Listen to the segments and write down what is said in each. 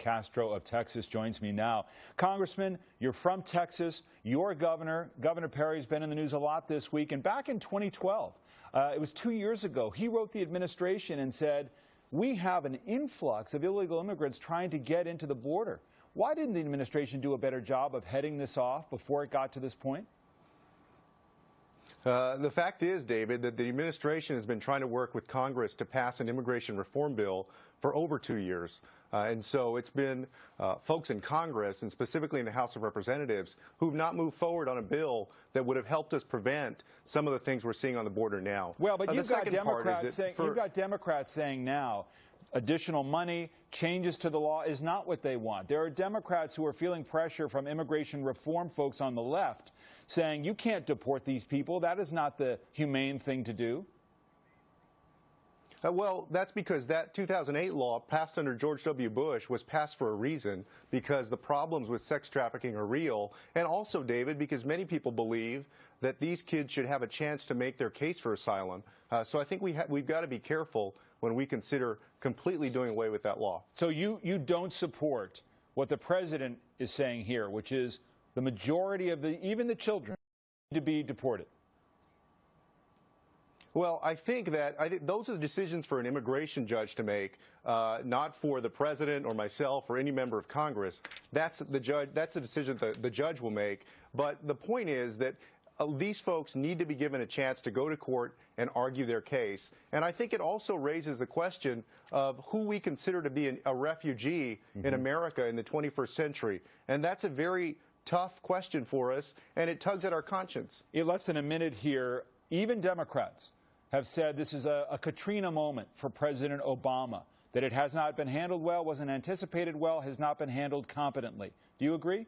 Castro of Texas joins me now. Congressman, you're from Texas. Your governor, Governor Perry's been in the news a lot this week. And back in 2012, it was 2 years ago, he wrote the administration and said, we have an influx of illegal immigrants trying to get into the border. Why didn't the administration do a better job of heading this off before it got to this point? The fact is, David, that the administration has been trying to work with Congress to pass an immigration reform bill for over 2 years. And so it's been folks in Congress, and specifically in the House of Representatives, who've not moved forward on a bill that would have helped us prevent some of the things we're seeing on the border now. Well, but you've got Democrats saying now additional money, changes to the law is not what they want. There are Democrats who are feeling pressure from immigration reform folks on the left saying you can't deport these people. That is not the humane thing to do. Well, that's because that 2008 law passed under George W. Bush was passed for a reason, because the problems with sex trafficking are real, and also, David, because many people believe that these kids should have a chance to make their case for asylum. So I think we've got to be careful when we consider completely doing away with that law. So you don't support what the president is saying here, which is the majority of even the children need to be deported? Well, I think those are the decisions for an immigration judge to make, not for the president or myself or any member of Congress. That's the decision that the judge will make. But the point is that these folks need to be given a chance to go to court and argue their case. And I think it also raises the question of who we consider to be a refugee in America in the 21st century. And that's a very tough question for us, and it tugs at our conscience. In less than a minute here, even Democrats have said this is a Katrina moment for President Obama, that it has not been handled well, wasn't anticipated well, has not been handled competently. Do you agree?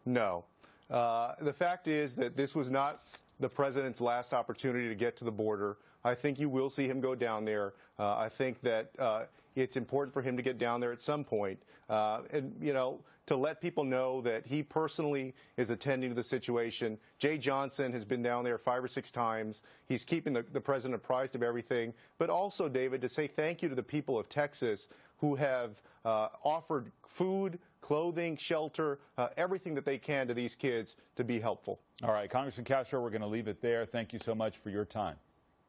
No. The fact is that this was not the president's last opportunity to get to the border. I think you will see him go down there. I think that it's important for him to get down there at some point. And, you know, to let people know that he personally is attending to the situation. Jay Johnson has been down there 5 or 6 times. He's keeping the president apprised of everything. But also, David, to say thank you to the people of Texas who have offered food, clothing, shelter, everything that they can to these kids to be helpful. All right, Congressman Castro, we're going to leave it there. Thank you so much for your time.